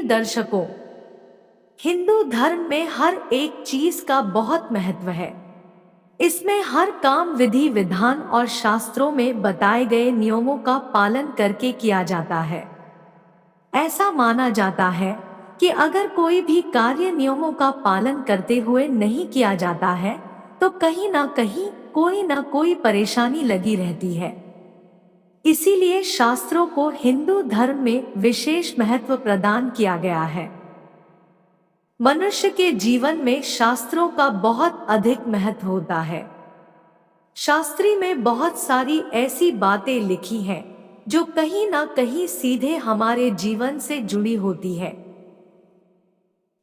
दर्शकों, हिंदू धर्म में हर एक चीज का बहुत महत्व है। इसमें हर काम विधि विधान और शास्त्रों में बताए गए नियमों का पालन करके किया जाता है। ऐसा माना जाता है कि अगर कोई भी कार्य नियमों का पालन करते हुए नहीं किया जाता है तो कहीं ना कोई परेशानी लगी रहती है। इसीलिए शास्त्रों को हिंदू धर्म में विशेष महत्व प्रदान किया गया है। मनुष्य के जीवन में शास्त्रों का बहुत अधिक महत्व होता है। शास्त्री में बहुत सारी ऐसी बातें लिखी हैं जो कहीं ना कहीं सीधे हमारे जीवन से जुड़ी होती है।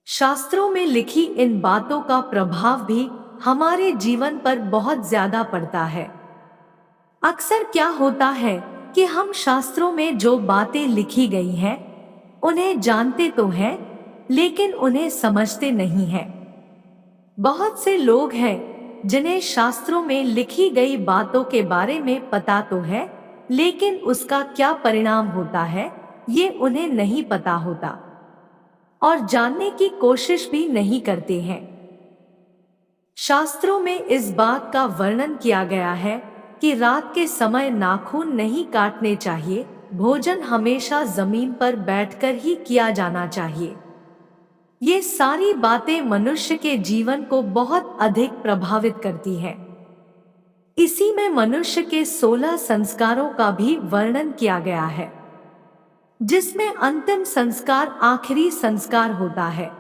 शास्त्रों में लिखी इन बातों का प्रभाव भी हमारे जीवन पर बहुत ज्यादा पड़ता है। अक्सर क्या होता है कि हम शास्त्रों में जो बातें लिखी गई हैं उन्हें जानते तो हैं लेकिन उन्हें समझते नहीं हैं। बहुत से लोग हैं जिन्हें शास्त्रों में लिखी गई बातों के बारे में पता तो है लेकिन उसका क्या परिणाम होता है ये उन्हें नहीं पता होता और जानने की कोशिश भी नहीं करते हैं। शास्त्रों में इस बात का वर्णन किया गया है कि रात के समय नाखून नहीं काटने चाहिए, भोजन हमेशा जमीन पर बैठकर ही किया जाना चाहिए। ये सारी बातें मनुष्य के जीवन को बहुत अधिक प्रभावित करती हैं। इसी में मनुष्य के 16 संस्कारों का भी वर्णन किया गया है, जिसमें अंतिम संस्कार आखिरी संस्कार होता है।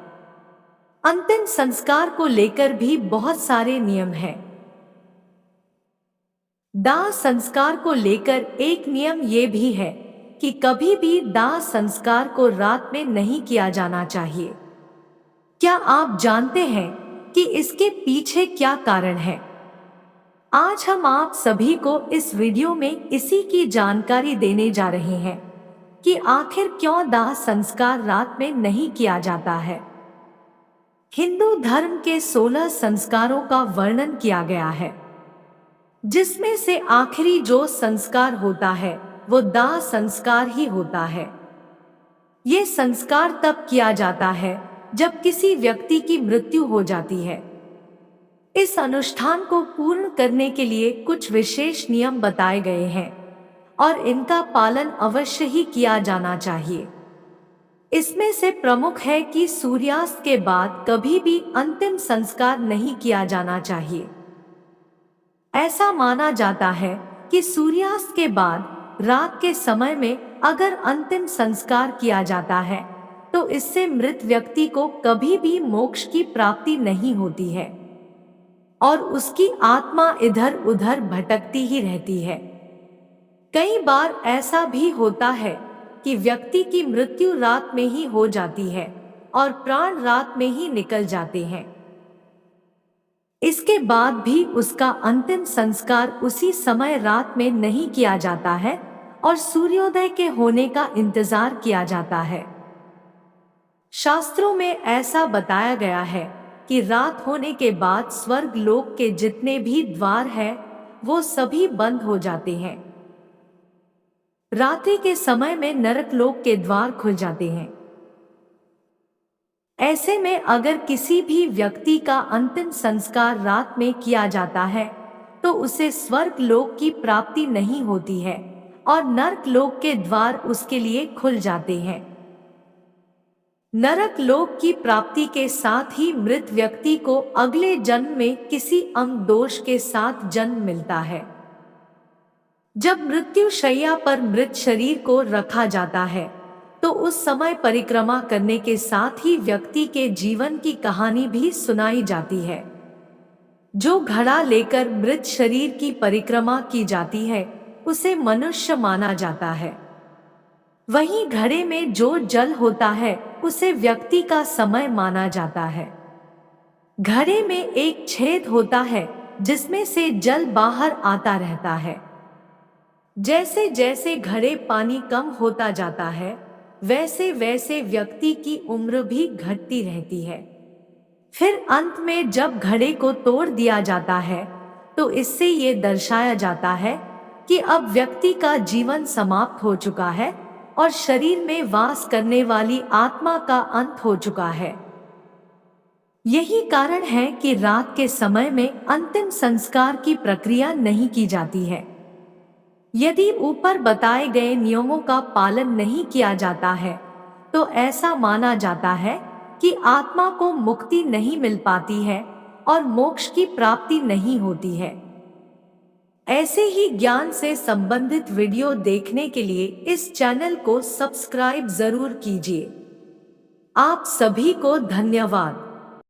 अंतिम संस्कार को लेकर भी बहुत सारे नियम हैं। दाह संस्कार को लेकर एक नियम ये भी है कि कभी भी दाह संस्कार को रात में नहीं किया जाना चाहिए। क्या आप जानते हैं कि इसके पीछे क्या कारण है? आज हम आप सभी को इस वीडियो में इसी की जानकारी देने जा रहे हैं कि आखिर क्यों दाह संस्कार रात में नहीं किया जाता है। हिंदू धर्म के 16 संस्कारों का वर्णन किया गया है, जिसमें से आखिरी जो संस्कार होता है वो दाह संस्कार ही होता है। ये संस्कार तब किया जाता है जब किसी व्यक्ति की मृत्यु हो जाती है। इस अनुष्ठान को पूर्ण करने के लिए कुछ विशेष नियम बताए गए हैं और इनका पालन अवश्य ही किया जाना चाहिए। इसमें से प्रमुख है कि सूर्यास्त के बाद कभी भी अंतिम संस्कार नहीं किया जाना चाहिए। ऐसा माना जाता है कि सूर्यास्त के बाद रात के समय में अगर अंतिम संस्कार किया जाता है तो इससे मृत व्यक्ति को कभी भी मोक्ष की प्राप्ति नहीं होती है और उसकी आत्मा इधर उधर भटकती ही रहती है। कई बार ऐसा भी होता है कि व्यक्ति की मृत्यु रात में ही हो जाती है और प्राण रात में ही निकल जाते हैं। इसके बाद भी उसका अंतिम संस्कार उसी समय रात में नहीं किया जाता है और सूर्योदय के होने का इंतजार किया जाता है। शास्त्रों में ऐसा बताया गया है कि रात होने के बाद स्वर्ग लोक के जितने भी द्वार हैं वो सभी बंद हो जाते हैं। रात्रि के समय में नरक लोक के द्वार खुल जाते हैं। ऐसे में अगर किसी भी व्यक्ति का अंतिम संस्कार रात में किया जाता है तो उसे स्वर्ग लोक की प्राप्ति नहीं होती है और नरक लोक के द्वार उसके लिए खुल जाते हैं। नरक लोक की प्राप्ति के साथ ही मृत व्यक्ति को अगले जन्म में किसी अंग दोष के साथ जन्म मिलता है। जब मृत्यु शैया पर मृत शरीर को रखा जाता है तो उस समय परिक्रमा करने के साथ ही व्यक्ति के जीवन की कहानी भी सुनाई जाती है। जो घड़ा लेकर मृत शरीर की परिक्रमा की जाती है उसे मनुष्य माना जाता है। वहीं घड़े में जो जल होता है उसे व्यक्ति का समय माना जाता है। घड़े में एक छेद होता है जिसमें से जल बाहर आता रहता है। जैसे जैसे घड़े पानी कम होता जाता है वैसे वैसे व्यक्ति की उम्र भी घटती रहती है। फिर अंत में जब घड़े को तोड़ दिया जाता है तो इससे ये दर्शाया जाता है कि अब व्यक्ति का जीवन समाप्त हो चुका है और शरीर में वास करने वाली आत्मा का अंत हो चुका है। यही कारण है कि रात के समय में अंतिम संस्कार की प्रक्रिया नहीं की जाती है। यदि ऊपर बताए गए नियमों का पालन नहीं किया जाता है तो ऐसा माना जाता है कि आत्मा को मुक्ति नहीं मिल पाती है और मोक्ष की प्राप्ति नहीं होती है। ऐसे ही ज्ञान से संबंधित वीडियो देखने के लिए इस चैनल को सब्सक्राइब जरूर कीजिए। आप सभी को धन्यवाद।